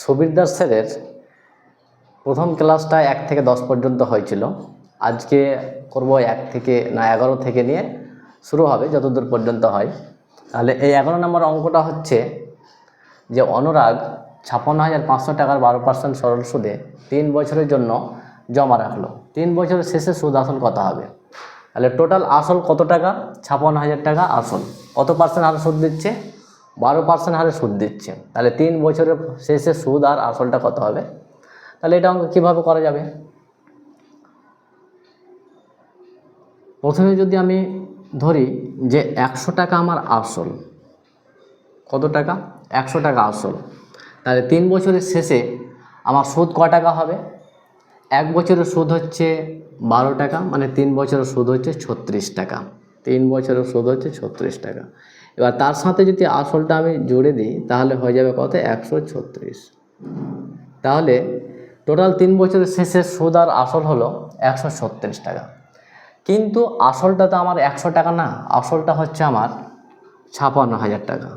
সুবীর দাস স্যারের প্রথম ক্লাসটা 1 থেকে 10 পর্যন্ত হয়েছিল। আজকে করব 1 থেকে 11 থেকে নিয়ে শুরু হবে যতদূর পর্যন্ত হয়। তাহলে এই 11 নম্বর অঙ্কটা হচ্ছে যে অনুরাগ 56,500 টাকার 12% সরল সুদে 3 বছরের জন্য জমা রাখলো। 3 বছরের শেষে সুদ আসল কত হবে? তাহলে টোটাল আসল কত টাকা? 56,000 টাকা আসল। কত পার্সেন্ট হারে সুদ দিচ্ছে? 12% হারে সুদ দিচ্ছে। তাহলে 3 বছরের শেষে সুদ আর আসলটা কত হবে? তাহলে এটা অঙ্ক কীভাবে করা যাবে? প্রথমে যদি আমি ধরি যে 100 টাকা আমার আসল, কত টাকা? 100 টাকা আসল। তাহলে 3 বছরের শেষে আমার সুদ ক টাকা হবে? 1 বছরের সুদ হচ্ছে 12 টাকা, মানে 3 বছরের সুদ হচ্ছে 36 টাকা। 3 বছরের সুদ হচ্ছে 36 টাকা। এবার তার সাথে যদি আসলটা আমি জুড়ে দিই তাহলে হয়ে যাবে কত? 136। তাহলে টোটাল 3 বছরের শেষে সুদ আর আসল হলো 136 টাকা। কিন্তু আসলটা তো আমার 100 টাকা না, আসলটা হচ্ছে আমার 56,000 টাকা।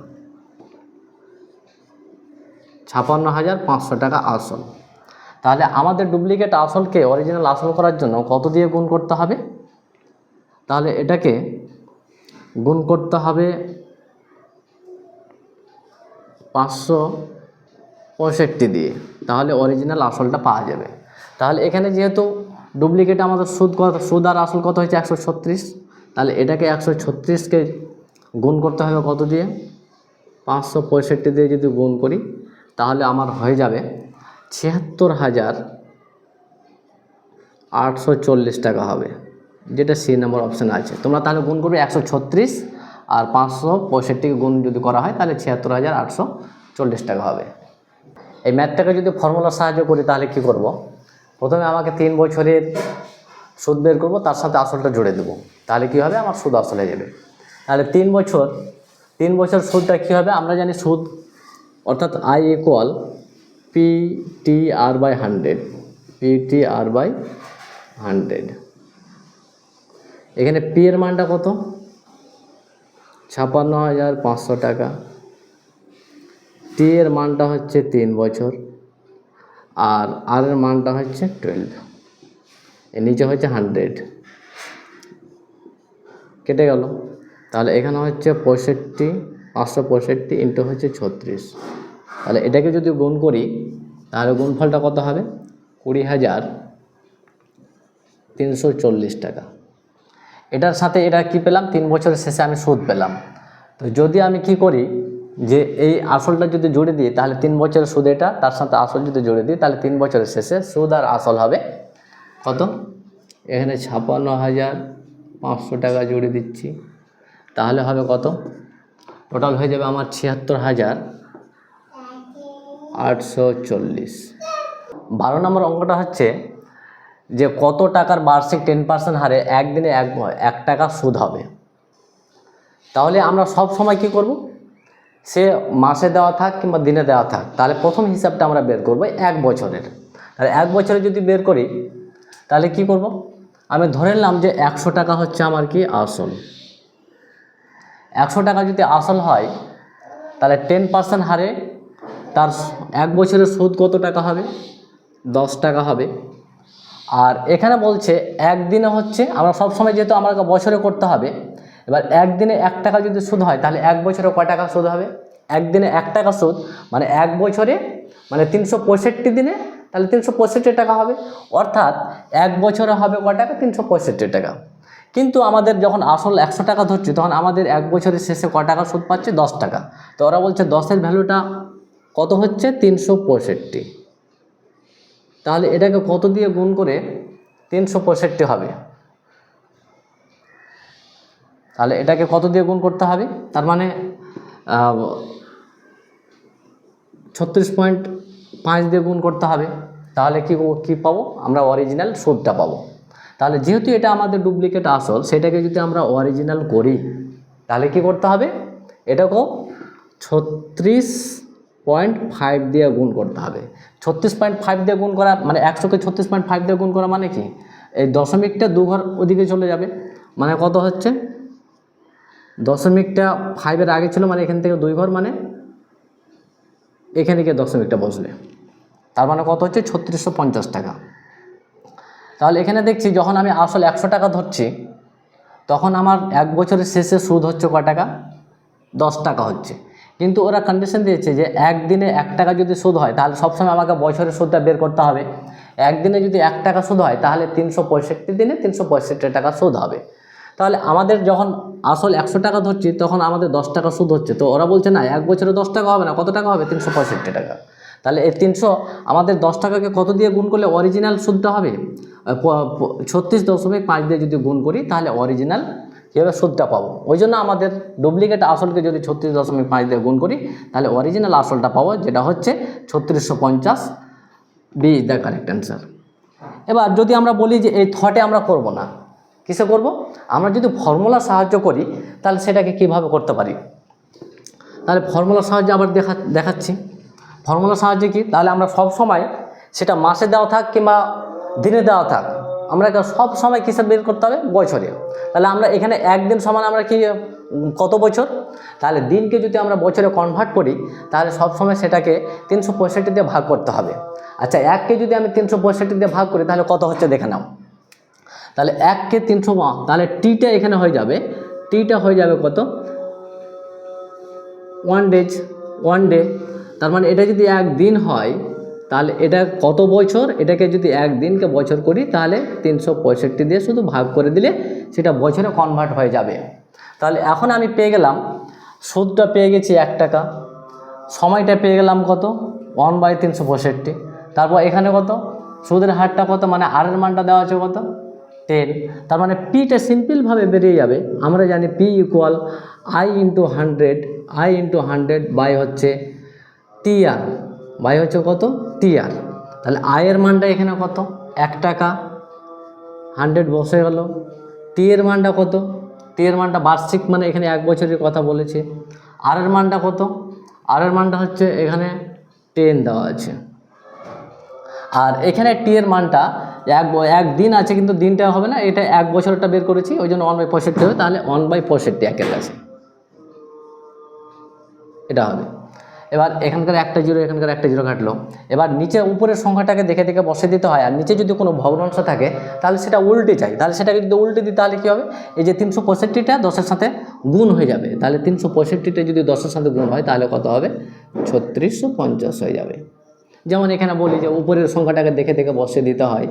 56,500 টাকা আসল। তাহলে আমাদের ডুপ্লিকেট আসলকে অরিজিনাল আসল করার জন্য কত দিয়ে গুণ করতে হবে? তাহলে এটাকে গুণ করতে হবে 565 দিয়ে, তাহলে অরিজিনাল আসলটা পাওয়া যাবে। তাহলে এখানে যেহেতু ডুপ্লিকেট আমাদের সুদ আর আসল কত হয়েছে? 136। তাহলে এটাকে 136কে গুণ করতে হবে কত দিয়ে? 565 দিয়ে যদি গুণ করি তাহলে আমার হয়ে যাবে 76,840 টাকা হবে, যেটা সি নম্বর অপশানে আছে। তোমরা তাহলে গুণ করবে 136 আর 565কে গুণ যদি করা হয় তাহলে 76,840 টাকা হবে। এই ম্যাথটাকে যদি ফর্মুলার সাহায্য করি তাহলে কি করব? প্রথমে আমাকে 3 বছরের সুদ বের করব, তার সাথে আসলটা জুড়ে দেবো, তাহলে কি হবে? আমার সুদ আসল হয়ে যাবে। তাহলে 3 বছর সুদটা কী হবে? আমরা জানি সুদ অর্থাৎ আই ইকুয়াল PTR/100, PTR/100। এখানে পি এর মানটা কত? 56,500 টাকা। টি এর মানটা হচ্ছে 3 বছর, আর আর এর মানটা হচ্ছে 12, এর নিচে হচ্ছে 100। কেটে গেল। তাহলে এখানে হচ্ছে 565 ইন্টু হচ্ছে 36। তাহলে এটাকে যদি গুণ করি তাহলে গুণফলটা কত হবে? 20,340 টাকা। এটার সাথে এটা কি পেলাম? 3 বছরের শেষে আমি সুদ পেলাম। তো যদি আমি কি করি যে এই আসলটা যদি জুড়ে দিই তাহলে 3 বছরের সুদ এটা, তার সাথে আসল যদি জুড়ে দিই তাহলে 3 বছরের শেষে সুদ আর আসল হবে কত? এখানে 56,500 টাকা জুড়ে দিচ্ছি, তাহলে হবে কত? টোটাল হয়ে যাবে আমার 76,840। 12 নম্বর অঙ্কটা হচ্ছে যে কত টাকার বার্ষিক 10% হারে একদিনে 1 টাকা সুদ হবে? তাহলে আমরা সব সময় কি করব? সে মাসে দেওয়া থাক কিংবা দিনে দেওয়া থাক, তাহলে প্রথম হিসাবটা আমরা বের করব 1 বছরের। তাহলে 1 বছরে যদি বের করি তাহলে কি করব? আমি ধরে নিলাম যে 100 টাকা হচ্ছে আমার কি আসল। 100 টাকা যদি আসল হয় তাহলে 10% হারে তার 1 বছরের সুদ কত টাকা হবে? 10 টাকা হবে। আর এখানে বলছে একদিনে হচ্ছে, আমরা সবসময় যেহেতু আমরা বছরে করতে হবে, এবার একদিনে 1 টাকা যদি সুদ হয় তাহলে 1 বছরে কয় টাকা সুদ হবে? একদিনে 1 টাকা সুদ মানে 1 বছরে মানে 365 দিনে, তাহলে 365 টাকা হবে। অর্থাৎ 1 বছরে হবে কয় টাকা? 365 টাকা। কিন্তু আমাদের যখন আসল 100 টাকা ধরছি তখন আমাদের 1 বছরের শেষে কয় টাকা সুদ পাচ্ছে? 10 টাকা। তো ওরা বলছে 10-এর ভ্যালুটা কত হচ্ছে? 365। তাহলে এটাকে কত দিয়ে গুণ করে 365 হবে? তাহলে এটাকে কত দিয়ে গুণ করতে হবে? তার মানে 36.5 দিয়ে গুণ করতে হবে। তাহলে কি পাবো? আমরা অরিজিনাল সুদটা পাবো। তাহলে যেহেতু এটা আমাদের ডুপ্লিকেট আসল, সেটাকে যদি আমরা অরিজিনাল করি তাহলে কি করতে হবে? এটাকেও 36.5 দিয়ে গুণ করতে হবে। 36.5 দিয়ে গুণ করা মানে 100কে 36.5 দিয়ে গুণ করা মানে কি? এই দশমিকটা 2 ঘর ওদিকে চলে যাবে, মানে কত হচ্ছে? দশমিকটা 5-এর আগে ছিল মানে এখান থেকে 2 ঘর, মানে এখানে গিয়ে দশমিকটা বসবে, তার মানে কত হচ্ছে 3650 টাকা। তাহলে এখানে দেখছি যখন আমি আসল 100 টাকা ধরছি তখন আমার এক বছরের শেষে সুদ হচ্ছে কয় টাকা, 10 টাকা হচ্ছে। কিন্তু ওরা কন্ডিশন দিয়েছে যে একদিনে 1 টাকা যদি সুদ হয় তাহলে সবসময় আমাকে বছরের সুদটা বের করতে হবে। একদিনে যদি 1 টাকা সুদ হয় তাহলে 365 দিনে 365 টাকা সুদ হবে। তাহলে আমাদের যখন আসল 100 টাকা ধরছি তখন আমাদের 10 টাকা সুদ হচ্ছে, তো ওরা বলছে না 1 বছরে 10 টাকা হবে না, কত টাকা হবে, 365 টাকা। তাহলে এই 300 আমাদের 10 টাকাকে কত দিয়ে গুণ করলে অরিজিনাল সুদটা হবে, 36.5 দিয়ে যদি গুণ করি তাহলে অরিজিনাল কীভাবে সুদটা পাবো। ওই জন্য আমাদের ডুপ্লিকেট আসলকে যদি 36.5 দিয়ে গুণ করি তাহলে অরিজিনাল আসলটা পাবো, যেটা হচ্ছে 3650। B is the correct answer. এবার যদি আমরা বলি যে এই থটে আমরা করব না, কিসে করব, আমরা যদি ফর্মুলার সাহায্য করি তাহলে সেটাকে কিভাবে করতে পারি। তাহলে ফর্মুলার সাহায্যে আবার দেখাচ্ছি। ফর্মুলার সাহায্যে কি, তাহলে আমরা সব সময় সেটা মাসে দেওয়া থাক কিংবা দিনে দেওয়া থাক, আমরা সব সময় কিসে বের করতে হবে, বছরে। তাহলে আমরা এখানে একদিন সমান আমরা কি কত বছর, তাহলে দিনকে যদি আমরা বছরে কনভার্ট করি তাহলে সব সময় সেটাকে 365 দিয়ে ভাগ করতে হবে। আচ্ছা, 1কে যদি আমি 365 দিয়ে ভাগ করি তাহলে কত হচ্ছে দেখে নাও। তাহলে 1কে 300, তাহলে টিটা এখানে হয়ে যাবে, টিটা হয়ে যাবে কত, 1 ডে। তার মানে এটা যদি একদিন হয় তাহলে এটা কত বছর, এটাকে যদি একদিনকে বছর করি তাহলে 365 দিয়ে শুধু ভাগ করে দিলে সেটা বছরে কনভার্ট হয়ে যাবে। তাহলে এখন আমি পেয়ে গেলাম সুদটা পেয়ে গেছি 1 টাকা, সময়টা পেয়ে গেলাম কত 1/365। তারপর এখানে কত সুদের হারটা কত, মানে আরের মানটা দেওয়া আছে কত 10। তার মানে পিটা সিম্পলভাবে বেরিয়ে যাবে। আমরা জানি P equal I into 100 by হচ্ছে টি আর, বাই হচ্ছে কত টি আর। তাহলে আয়ের মানটা এখানে কত 1 টাকা, 100 বসে গেল। টি এর মানটা কত, টি এর মানটা বার্ষিক, মানে এখানে 1 বছরের কথা বলেছে। আর এর মানটা কত, আর এর মানটা হচ্ছে এখানে 10 দেওয়া আছে। আর এখানে টি এর মানটা এক দিন আছে কিন্তু দিনটা হবে না, এটা 1 বছরটা বের করেছি ওই জন্য 1/65 হবে। তাহলে 1/65 একের কাছে এটা হবে। এবার এখানকার একটা জিরো, এখানকার একটা জিরো কাটলো। এবার নিচে উপরের সংখ্যাটাকে দেখে দেখে বসে দিতে হয়, আর নিচে যদি কোনো ভগ্নাংশ থাকে তাহলে সেটা উল্টে যায়। তাহলে সেটাকে যদি উল্টে দিই তাহলে কী হবে, এই যে 365টা 10-এর সাথে গুণ হয়ে যাবে। তাহলে 365টা যদি 10-এর সাথে গুণ হয় তাহলে কত হবে 3650 হয়ে যাবে। যেমন এখানে বলি যে উপরের সংখ্যাটাকে দেখে দেখে বসে দিতে হয়,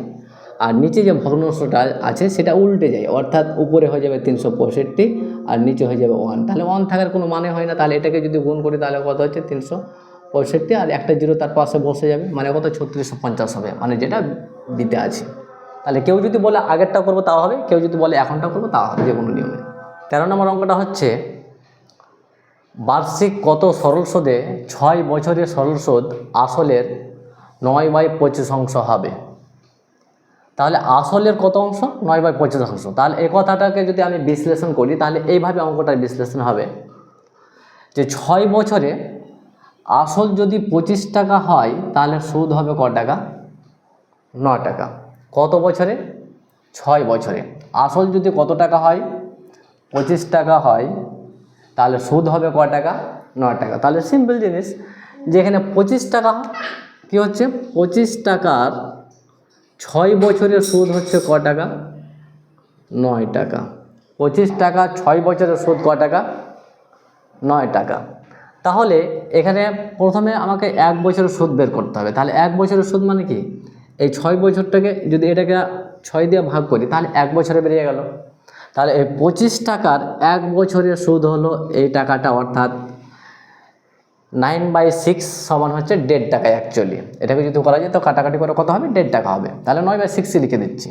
আর নিচে যে ভগ্নাংশটা আছে সেটা উল্টে যায়, অর্থাৎ উপরে হয়ে যাবে 365 আর নিচে হয়ে যাবে 1। তাহলে 1 থাকার কোনো মানে হয় না। তাহলে এটাকে যদি গুণ করি তাহলে কত হচ্ছে 365, আর একটা জিরো তার পাশে বসে যাবে, মানে কত 3650 হবে, মানে যেটা দিতে আছে। তাহলে কেউ যদি বলে আগেরটা করবো তাও হবে, কেউ যদি বলে এখনটা করবো তাও হবে, যে কোনো নিয়মে। 13 নম্বর অঙ্কটা হচ্ছে বার্ষিক কত সরল সুদে 6 বছরের সরল সুদ আসলের 9/25 অংশ হবে। তাহলে আসলের কত অংশ, 9/25 অংশ। তাহলে এই কথাটাকে যদি আমি বিশ্লেষণ করি তাহলে এইভাবে অঙ্কটার বিশ্লেষণ হবে যে 6 বছরে আসল যদি 25 টাকা হয় তাহলে সুদ হবে ক টাকা, 9 টাকা। কত বছরে, 6 বছরে। আসল যদি কত টাকা হয়, 25 টাকা হয়, তাহলে সুদ হবে ক টাকা, 9 টাকা। তাহলে সিম্পল জিনিস, যেখানে 25 টাকা কি হচ্ছে, 25 টাকার 6 বছরের সুদ হচ্ছে ক টাকা, 9 টাকা। 25 টাকা 6 বছরের সুদ ক টাকা, 9 টাকা। তাহলে এখানে প্রথমে আমাকে 1 বছরের সুদ বের করতে হবে। তাহলে 1 বছরের সুদ মানে কি, এই 6 বছরটাকে যদি এটাকে 6 দিয়ে ভাগ করি তাহলে 1 বছরে বেরিয়ে গেল। তাহলে এই 25 টাকার 1 বছরের সুদ হলো এই টাকাটা, অর্থাৎ 9/6 সমান হচ্ছে 1.5 টাকা। অ্যাকচুয়ালি এটাকে যদি করা যায় তো কাটাকাটি করে কত হবে, 1.5 টাকা হবে। তাহলে 9/6 লিখে দিচ্ছি।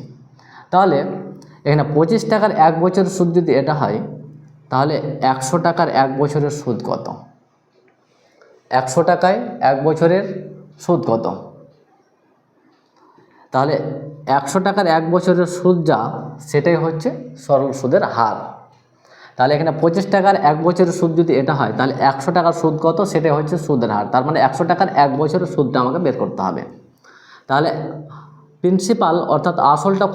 তাহলে এখানে 25 টাকার 1 বছরের সুদ যদি এটা হয় তাহলে 100 টাকার 1 বছরের সুদ কত, 100 টাকায় 1 বছরের সুদ কত, তাহলে 100 টাকার 1 বছরের সুদ যা সেটাই হচ্ছে সরল সুদের হার। তাহলে এখানে 25 টাকার 1 বছরের সুদ যদি এটা হয় তাহলে 100 টাকার সুদ কত সেটাই হচ্ছে সুদের হার। তার মানে 100 টাকার 1 বছরের সুদটা আমাকে বের করতে হবে। তাহলে প্রিন্সিপাল অর্থাৎ আসলটা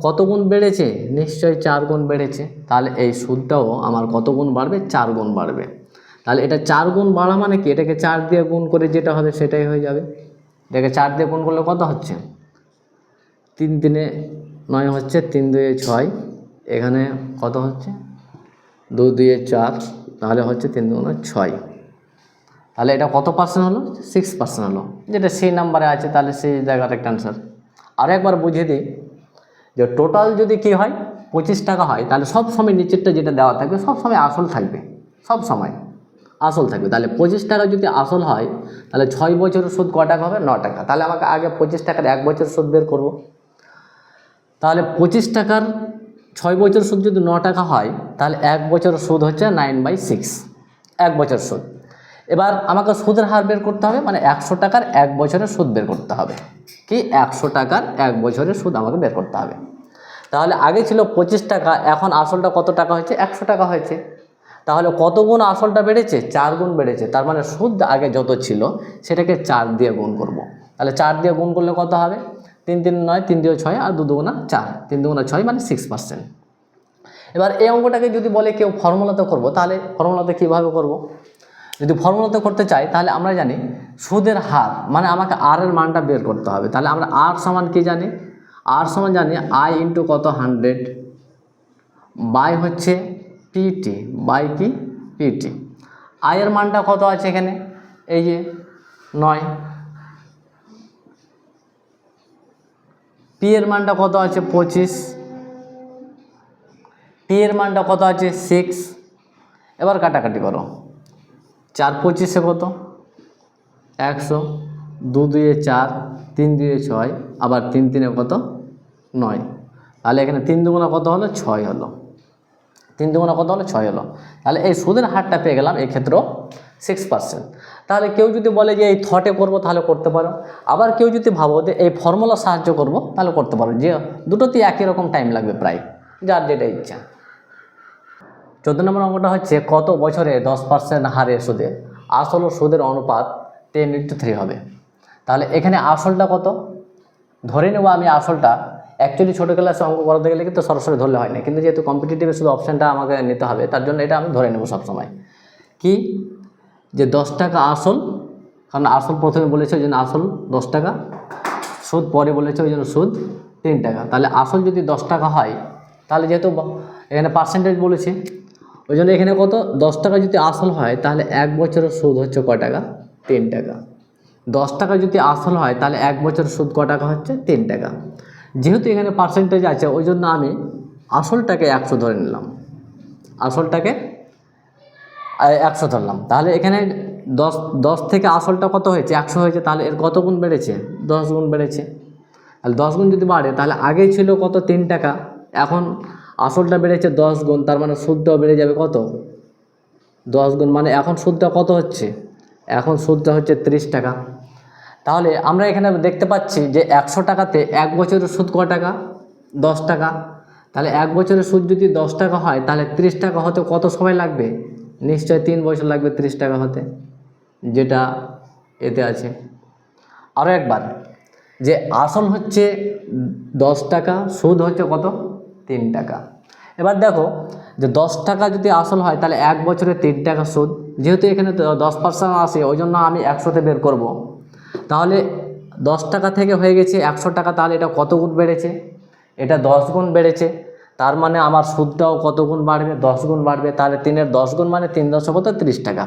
কত গুণ বেড়েছে, নিশ্চয়ই 4 গুণ বেড়েছে। তাহলে এই সুদটাও আমার কত গুণ বাড়বে, 4 গুণ বাড়বে। তাহলে এটা 4 গুণ বাড়া মানে কি, এটাকে 4 দিয়ে গুণ করে যেটা হবে সেটাই হয়ে যাবে। এটাকে 4 দিয়ে গুণ করলে কত হচ্ছে, 3 3 9 হচ্ছে, 3 2 6, এখানে কত হচ্ছে 2 2 4, তাহলে হচ্ছে 3 2 6। তাহলে এটা কত পার্সেন্ট হলো, 6% হলো, যেটা সি নাম্বারে আছে, তাহলে সেই জায়গাটা একটা অ্যান্সার। আর একবার বুঝিয়ে দিই যে টোটাল যদি কি হয় 25 টাকা হয়, তাহলে সব সময় নিচেরটা যেটা দেওয়া থাকবে সব সময় আসল থাকবে, সব সময় আসল থাকবে। তাহলে 25 টাকা যদি আসল হয়, তাহলে 6 বছরের সুদ ক টাকা হবে, 9 টাকা। তাহলে আমাকে আগে 25 টাকার 1 বছর সুদ বের করব। তাহলে 25 টাকার 6 বছর সুদ যদি 9 টাকা হয়, তাহলে 1 বছরের সুদ হচ্ছে 9/6, 1 বছর সুদ। এবার আমাকে সুদের হার বের করতে হবে, মানে 100 টাকার 1 বছরের সুদ বের করতে হবে। কি 100 টাকার 1 বছরের সুদ আমাকে বের করতে হবে। তাহলে আগে ছিল 25 টাকা, এখন আসলটা কত টাকা হয়েছে, 100 টাকা হয়েছে। তাহলে কত গুণ আসলটা বেড়েছে, 4 গুণ বেড়েছে। তার মানে সুদ আগে যত ছিল সেটাকে 4 দিয়ে গুণ করব। তাহলে 4 দিয়ে গুণ করলে কত হবে, 3 3 9, 3 2 6 আর 2 2 4, 3 2 6 মানে 6%। এবার এই অঙ্কটাকে যদি বলে কেউ ফর্মুলাতে করব, তাহলে ফর্মুলাতে কীভাবে করব, যদি ফর্মুলাতে করতে চাই তাহলে আমরা জানি সুদের হার মানে আমাকে আর এর মানটা বের করতে হবে। তাহলে আমরা আর সমান কি জানি, আর সমান জানি আই ইন্টু কত 100 বাই হচ্ছে পিটি, বাই কি পিটি। আয়ের মানটা কত আছে এখানে, এই যে 9, পি এর মানটা কত আছে 25, টি এর মানটা কত আছে 6। এবার কাটাকাটি করো, 4 25 কত 100, 2 2 4, 3 2 6, আবার 3 3 কত 9। তাহলে এখানে 3 2 কত হলো 6 হলো, 3 2 কত হলো 6 হলো। তাহলে এই সুদের হারটা পেয়ে গেলাম, এই ক্ষেত্রেও 6%। তাহলে কেউ যদি বলে যে এই থটে করব তাহলে করতে পারো, আবার কেউ যদি ভাবো যে এই ফর্মুলা সাহায্য করব তাহলে করতে পারো, যে দুটোতেই একই রকম টাইম লাগবে প্রায়, যার যেটা ইচ্ছা। 14 নম্বর অঙ্কটা হচ্ছে কত বছরে 10% হারে সুদে আসল ও সুদের অনুপাত 10:3 হবে। তাহলে এখানে আসলটা কত ধরে নেব আমি, আসলটা অ্যাকচুয়ালি ছোটো ক্লাসে অঙ্ক করাতে গেলে কিন্তু সরাসরি ধরলে হয় না, কিন্তু যেহেতু কম্পিটিটিভে শুধু অপশানটা আমাকে নিতে হবে, তার জন্য এটা আমি ধরে নেব সবসময়। কি যে 10 টাকা আসল, কারণ আসল প্রথমে বলেছে ওই জন্য আসল 10 টাকা, সুদ পরে বলেছে ওই জন্য সুদ 3 টাকা। তাহলে আসল যদি 10 টাকা হয়, তাহলে যেহেতু এখানে পার্সেন্টেজ বলেছে ওই জন্য এখানে কত 10 টাকা যদি আসল হয়, তাহলে 1 বছরের সুদ হচ্ছে ক টাকা, 3 টাকা। 10 টাকা যদি আসল হয় তাহলে 1 বছর সুদ ক টাকা হচ্ছে 3 টাকা। যেহেতু এখানে পার্সেন্টেজ আছে ওই জন্য আমি আসলটাকে 100 ধরে নিলাম, আসলটাকে 100 ধরলাম। তাহলে এখানে 10 থেকে আসলটা কত হয়েছে 100 হয়েছে, তাহলে এর কত গুণ বেড়েছে, 10 গুণ বেড়েছে। তাহলে 10 গুণ যদি বাড়ে তাহলে আগেই ছিল কত 3 টাকা, এখন আসলটা বেড়েছে 10 গুণ, তার মানে সুদটাও বেড়ে যাবে কত 10 গুণ, মানে এখন সুদটা কত হচ্ছে, এখন সুদটা হচ্ছে 30 টাকা। তাহলে আমরা এখানে দেখতে পাচ্ছি যে 100 টাকাতে 1 বছরের সুদ ক টাকা 10 টাকা। তাহলে 1 বছরের সুদ যদি 10 টাকা হয় তাহলে 30 টাকা হতে কত সময় লাগবে, নিশ্চয়ই 3 বছর লাগবে 30 টাকা হতে, যেটা এতে আছে। আরও একবার যে আসল হচ্ছে 10 টাকা, সুদ হচ্ছে কত 3 টাকা। এবার দেখো যে 10 টাকা যদি আসল হয় তাহলে 1 বছরে 3 টাকা সুদ, যেহেতু এখানে 10% আসে ওই জন্য আমি 100তে বের করব। তাহলে 10 টাকা থেকে হয়ে গেছে 100 টাকা, তাহলে এটা কত গুণ বেড়েছে, এটা 10 গুণ বেড়েছে। তার মানে আমার সুদটাও কত গুণ বাড়বে, 10 গুণ বাড়বে। তাহলে 3-এর 10 গুণ মানে 3 10 কত 30 টাকা।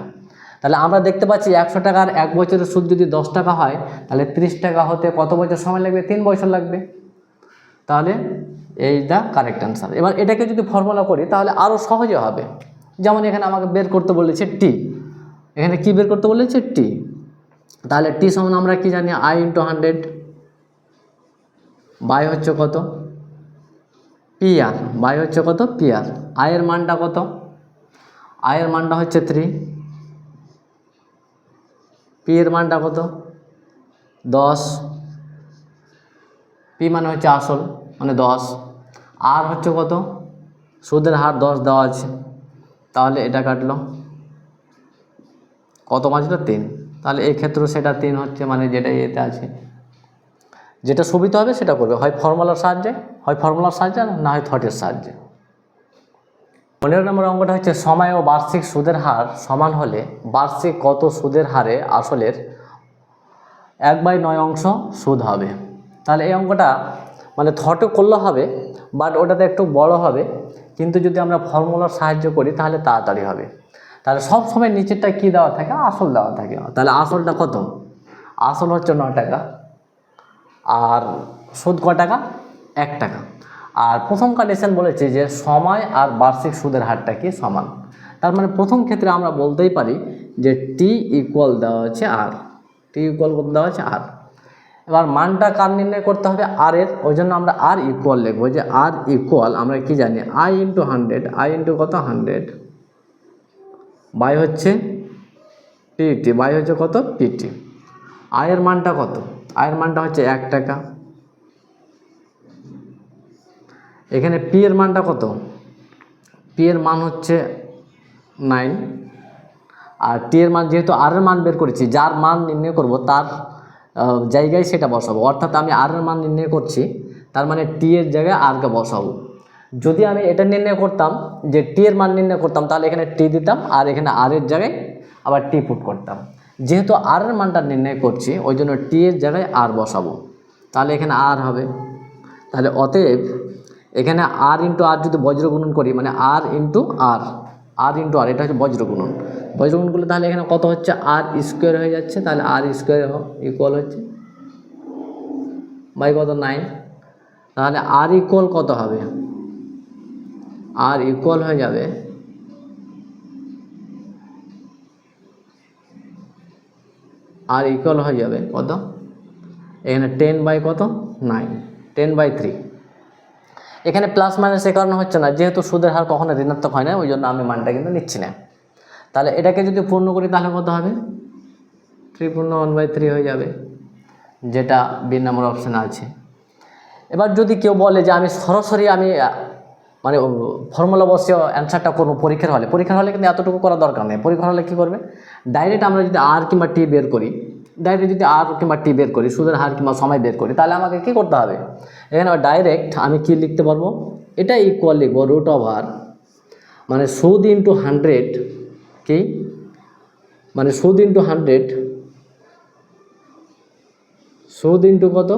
তাহলে আমরা দেখতে পাচ্ছি 100 টাকার 1 বছরের সুদ যদি 10 টাকা হয় তাহলে 30 টাকা হতে কত বছর সময় লাগবে, 3 বছর লাগবে। তাহলে এই দা কারেক্ট অ্যান্সার। এবার এটাকে যদি ফর্মুলা করি তাহলে আরও সহজে হবে। যেমন এখানে আমাকে বের করতে বলেছে টি, এখানে কি বের করতে বলেছে টি। তাহলে টি সমান আমরা কি জানি আই ইন্টু 100 বাই হচ্ছে কত পি আর, বাই হচ্ছে কত পি আর। আয়ের মানটা কত, আয়ের মানটা হচ্ছে 3, পি এর মানটা কত 10, পি মানে হচ্ছে আসল মানে 10, আর হচ্ছে কত সুদের হার 10 দেওয়া আছে, তাহলে এটা কাটলো কত বাঁচলো 3। তাহলে এই ক্ষেত্রে সেটা 3 হচ্ছে, মানে যেটা এতে আছে, যেটা সুবিধা হবে সেটা করবে, হয় ফর্মুলার সাহায্যে, না হয় থটের সাহায্যে। 15 নম্বর অঙ্কটা হচ্ছে সময় ও বার্ষিক সুদের হার সমান হলে বার্ষিক কত সুদের হারে আসলের 1/9 অংশ সুদ হবে। তাহলে এই অঙ্কটা মানে থটে করলে হবে, বাট ওটাতে একটু বড় হবে, কিন্তু যদি আমরা ফর্মুলার সাহায্য করি তাহলে তাড়াতাড়ি হবে। তাহলে সব সময় নিচেরটা কি দেওয়া থাকে, আসল দেওয়া থাকে। তাহলে আসলটা কত, আসল হচ্ছে 9 টাকা, আর সুদ ক টাকা, 1 টাকা। আর প্রথম কন্ডিশন বলেছে যে সময় আর বার্ষিক সুদের হারটা কি সমান। তার মানে প্রথম ক্ষেত্রে আমরা বলতেই পারি যে টি ইকুয়াল দেওয়া হচ্ছে আর, টি ইকুয়াল কত দেওয়া হচ্ছে আর। এবার মানটা কার নির্ণয় করতে হবে, আর এর, ওই জন্য আমরা আর ইকুয়াল লিখবো, যে আর ইকুয়াল আমরা কি জানি আই ইন্টু 100, আই ইন্টু কত 100 বাই হচ্ছে পিটি, বাই হচ্ছে কত পিটি। আয়ের মানটা কত, আয়ের মানটা হচ্ছে 1 টাকা। এখানে পি এর মানটা কত, পি এর মান হচ্ছে 9, আর টি এর মান যেহেতু আর এর মান বের করেছি, যার মান নির্ণয় করব তার জায়গায় সেটা বসাবো। অর্থাৎ আমি আর এর মান নির্ণয় করছি, তার মানে টি এর জায়গায় আরকে বসাবো। যদি আমি এটা নির্ণয় করতাম যে টি এর মান নির্ণয় করতাম, তাহলে এখানে টি দিতাম আর এখানে আর এর জায়গায় আবার টি পুট করতাম। যেহেতু আর এর মানটা নির্ণয় করছি, ওই জন্য টি এর জায়গায় আর বসাবো, তাহলে এখানে আর হবে। তাহলে অতএব এখানে আর ইন্টু আর যদি বজ্র গুণন করি, মানে আর ইন্টু আর, আর ইন্টু আর, এটা হচ্ছে বজ্র গুণন। বজ্র গুণন করলে তাহলে এখানে কত হচ্ছে, আর স্কোয়ার হয়ে যাচ্ছে। তাহলে আর স্কোয়ার ইকুয়াল হচ্ছে বাই কত 9। তাহলে আর ইকুয়াল কত হবে, আর ইকুয়াল হয়ে যাবে আর ইকুয়াল হয়ে যাবে কত, এখানে 10 বাই কত 9, 10/3। এখানে প্লাস মাইনাস এ কারণে হচ্ছে না, যেহেতু সুদের হার কখনো ঋণাত্মক হয় না, ওই জন্য আমি মানটা কিন্তু নিচ্ছি না। তাহলে এটাকে যদি পূর্ণ করি তাহলে কত হবে, 3 পূর্ণ 1/3 হয়ে যাবে, যেটা বি নম্বর অপশানে আছে। এবার যদি কেউ বলে যে আমি সরাসরি আমি মানে ফর্মুলা বসিয়ে অ্যান্সারটা করবো পরীক্ষার হলে, পরীক্ষার হলে কিন্তু এতটুকু করার দরকার নেই। পরীক্ষার হলে কী করবে, ডাইরেক্ট আমরা যদি আর কিংবা টি বের করি, ডাইরেক্ট যদি আর কিংবা টি বের করি, সুদের হার কিংবা সময় বের করি, তাহলে আমাকে কী করতে হবে, এখানে ডাইরেক্ট আমি কি লিখতে পারবো, এটা ইকুয়াল লিখবো রুট ওভার, মানে সুদ ইন্টু 100, কি মানে সুদ ইন্টু 100, সুদ ইন্টু কত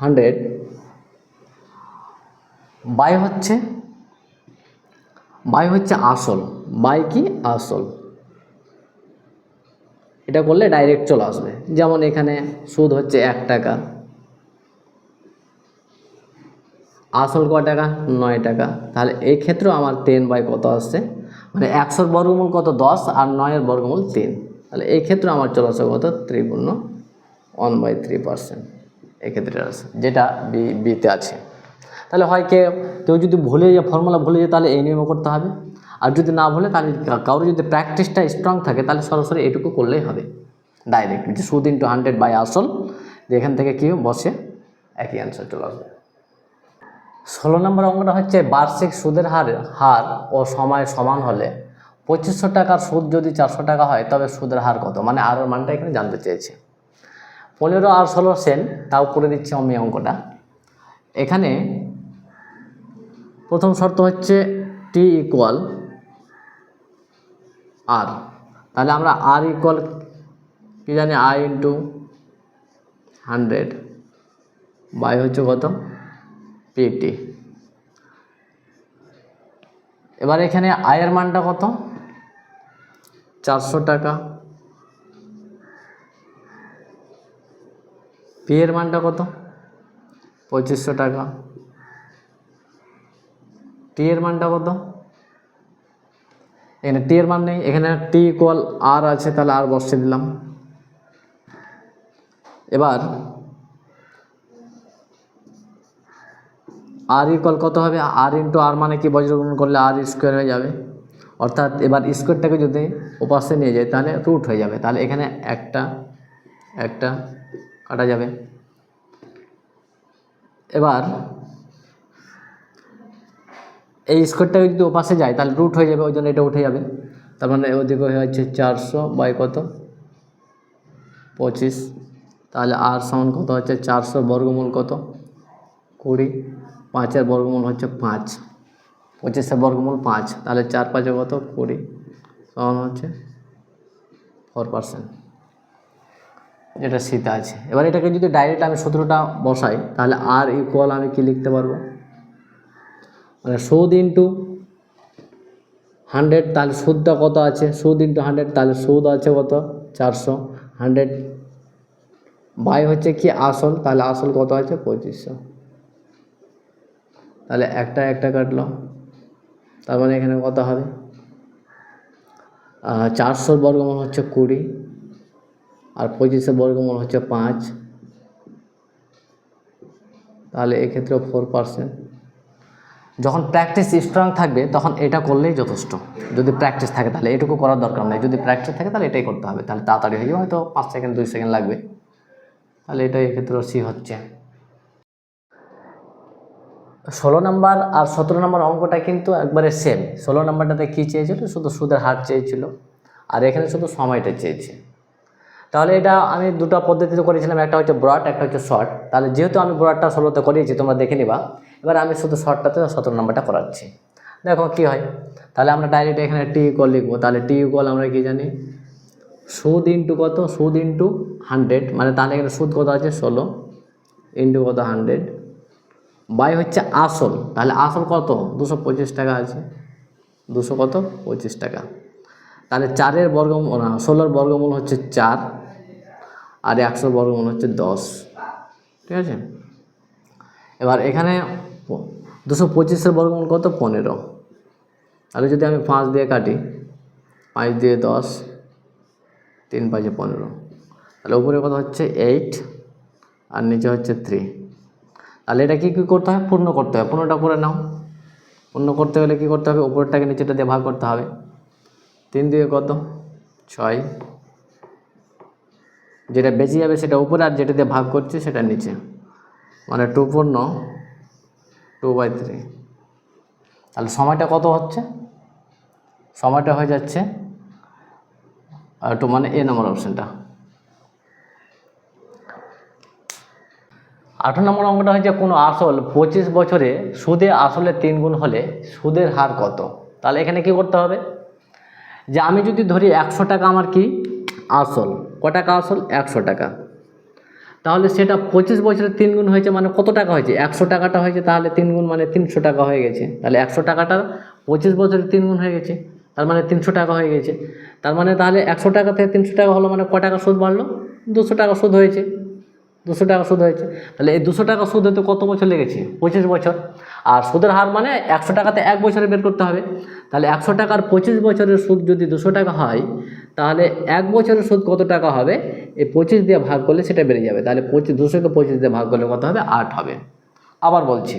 100 বাই হচ্ছে আসল, বাই কি আসল। এটা করলে ডাইরেক্ট চলে আসবে। যেমন এখানে সুদ হচ্ছে 1 টাকা, আসল ক টাকা 9 টাকা। তাহলে এই ক্ষেত্রেও আমার 10 বাই কত আসছে, মানে 100 বর্গমূল কত 10 আর 9 বর্গমূল 3। তাহলে এই ক্ষেত্রে আমার চলে আসবে কত 3 পূর্ণ 1/3%, এক্ষেত্রে আছে, যেটা বিতে আছে। তাহলে হয় কেউ যদি ভুলে যায়, ফর্মুলা ভুলে যায়, তাহলে এই নিয়মে করতে হবে। আর যদি না ভুলে, তাহলে কারোর যদি প্র্যাকটিসটা স্ট্রং থাকে, তাহলে সরাসরি এটুকু করলেই হবে ডাইরেক্ট, যে সুদ ইন্টু 100 বাই আসল, যে এখান থেকে কি বসে একই অ্যান্সার চলে আসবে। 16 নম্বর অঙ্কটা হচ্ছে বার্ষিক সুদের হার ও সময় সমান হলে 2500 টাকার সুদ যদি 400 টাকা হয়, তবে সুদের হার কত, মানে আর ওর মানটা এখানে জানতে চেয়েছে। 15 আর 16 সেম, তাও করে দিচ্ছি আমি অঙ্কটা। এখানে প্রথম শর্ত হচ্ছে টি ইকুয়াল আর, তাহলে আমরা আর ইকুয়াল কি জানি, আই ইন্টু 100 বাই হচ্ছে কত পিটি। এবার এখানে আয়ের মানটা কত 400 টাকা, পি এর মানটা কত 2500 টাকা, টি এর মানটা কত, এখানে টি এর মান নেই, এখানে টি ইকুয়াল আর আছে, তাহলে আর বসিয়ে দিলাম। এবার আর ইকুয়াল কত হবে, আর ইন্টু আর মানে কি বজ্রগুণন করলে আর স্কোয়ার হয়ে যাবে। অর্থাৎ এবার স্কোয়ারটাকে যদি ওপাশে নিয়ে যায় তাহলে রুট হয়ে যাবে, তাহলে এখানে একটা কাটা যাবে। এবার এই স্কোয়ারটাকে যদি ওপাশে যায় তাহলে রুট হয়ে যাবে, ওই জন্য এটা উঠে যাবে। তার মানে ওদিকে হয়ে যাচ্ছে 400 বাই কত 25। তাহলে আর সমান কত হচ্ছে 400 বর্গমূল কত 20, 5-এর বর্গমূল হচ্ছে 5। 25 বর্গমূল 5, তাহলে 4 5 কত 20 সমান হচ্ছে 4%, যেটা শীতে আছে। এবার এটাকে যদি ডাইরেক্ট আমি সূত্রটা বসাই তাহলে আর ইকুয়াল আমি কি লিখতে পারবো, মানে সুদ ইন্টু 100, তাহলে সুদটা কত আছে, সুদ ইন্টু 100, তাহলে সুদ আছে কত 400, 100 বাই হচ্ছে কি আসল, তাহলে আসল কত আছে 2500, তাহলে একটা কাটলো, তার মানে এখানে কত হবে 400 বর্গমূল হচ্ছে 20 আর 25 বর্গমূল হচ্ছে 5, তাহলে এক্ষেত্রে 4%। যখন প্র্যাকটিস স্ট্রং থাকবে তখন এটা করলেই যথেষ্ট, যদি প্র্যাকটিস থাকে তাহলে এটুকু করার দরকার নেই, যদি প্র্যাকটিস থাকে তাহলে এটাই করতে হবে, তাহলে তাড়াতাড়ি হয়ে যাবে, হয়তো 5 সেকেন্ড 2 সেকেন্ড লাগবে, তাহলে এটাই এক্ষেত্রে সি হচ্ছে। 16 নম্বর আর 17 নম্বর অঙ্কটা কিন্তু একবারে সেম। 16 নম্বরটাতে কী চেয়েছিল, শুধু সুদের হার চেয়েছিল, আর এখানে শুধু সময়টা চেয়েছে। তাহলে এটা আমি দুটো পদ্ধতিতে করেছিলাম, একটা হচ্ছে ব্রড, একটা হচ্ছে শর্ট। তাহলে যেহেতু আমি ব্রডটা 16তে করিয়েছি, তোমরা দেখে নিবা, এবার আমি শুধু শর্টটাতে 17 নম্বরটা করাচ্ছি, দেখো কী হয়। তাহলে আমরা ডাইরেক্ট এখানে টি ইকুয়াল লিখবো, তাহলে টি ইকুয়াল আমরা কী জানি, সুদ ইন্টু কত, সুদ ইন্টু 100, মানে তাহলে এখানে সুদ কত আছে 16 ইন্টু কত 100 বাই হচ্ছে আসল, তাহলে আসল কত 225 টাকা আছে, 200 কত 25 টাকা, তাহলে 4-এর বর্গমূল না 16-এর বর্গমূল হচ্ছে 4 আর 100 বর্গমূল হচ্ছে 10, ঠিক আছে। এবার এখানে 225-এর বর্গমূল কত 15, তাহলে যদি আমি 5 দিয়ে কাটি, 5 দিয়ে 10, 3 5 15, তাহলে উপরে কত হচ্ছে 8 আর নিচে হচ্ছে 3। তাহলে এটা কী করতে হবে, পূর্ণ করতে হবে, পূর্ণটা করে নাও। পূর্ণ করতে হলে কী করতে হবে, উপরেরটাকে নিচেটা দিয়ে ভাগ করতে হবে, 3 দিয়ে কত 6, যেটা বেঁচে যাবে সেটা উপরে, আর যেটা দিয়ে ভাগ করছে সেটা নিচে, মানে 2 পূর্ণ 2/3। তাহলে সময়টা কত হচ্ছে, সময়টা হয়ে যাচ্ছে 2, মানে এ নম্বর অপশানটা। 18 নম্বর অঙ্কটা হচ্ছে কোনো আসল 25 বছরে সুদে আসলে 3 গুণ হলে সুদের হার কত। তাহলে এখানে কি করতে হবে, যে আমি যদি ধরি 100 টাকা আমার কি আসল, ক টাকা আসল 100 টাকা, তাহলে সেটা 25 বছরে 3 গুণ হয়েছে, মানে কত টাকা হয়েছে 100 টাকাটা হয়েছে, তাহলে 3 গুণ মানে 300 টাকা হয়ে গেছে। তাহলে 100 টাকাটা 25 বছরে 3 গুণ হয়ে গেছে, তার মানে 300 টাকা হয়ে গেছে। তার মানে তাহলে 100 টাকা থেকে 300 টাকা হলো, মানে ক টাকা সুদ বাড়লো, 200 টাকা সুদ হয়েছে, 200 টাকা সুদ হয়েছে। তাহলে এই 200 টাকা সুদ হতে কত বছর লেগেছে 25 বছর, আর সুদের হার মানে 100 টাকাতে 1 বছরে বের করতে হবে। তাহলে 100 টাকার 25 বছরের সুদ যদি 200 টাকা হয়, তাহলে 1 বছরের সুদ কত টাকা হবে, এই 25 দিয়ে ভাগ করলে সেটা বেড়ে যাবে। তাহলে 200কে 25 দিয়ে ভাগ করলে কত হবে 8 হবে। আবার বলছি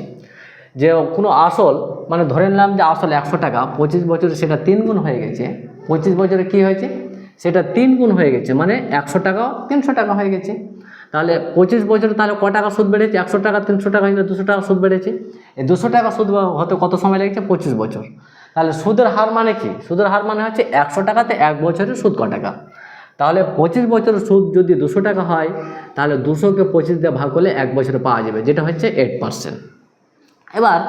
যে কোনো আসল, মানে ধরে নিলাম যে আসল 100 টাকা, 25 বছরে সেটা 3 গুণ হয়ে গেছে, 25 বছরে কি হয়েছে সেটা 3 গুণ হয়ে গেছে, মানে 100 টাকা 300 টাকা হয়ে গেছে। তাহলে 25 বছরে তাহলে ক টাকা সুদ বেড়েছে, 100 টাকা 300 টাকা হয়ে 200 টাকা সুদ বেড়েছে। এই 200 টাকা সুদ হতে কত সময় লেগেছে 25 বছর। তাহলে সুদের হার মানে কি, সুদের হার মানে হচ্ছে 100 টাকাতে 1 বছরের সুদ ক টাকা। তাহলে 25 বছরের সুদ যদি 200 টাকা হয়, তাহলে 200কে 25 দিয়ে ভাগ করলে 1 বছরে পাওয়া যাবে, যেটা হচ্ছে 8%। এবার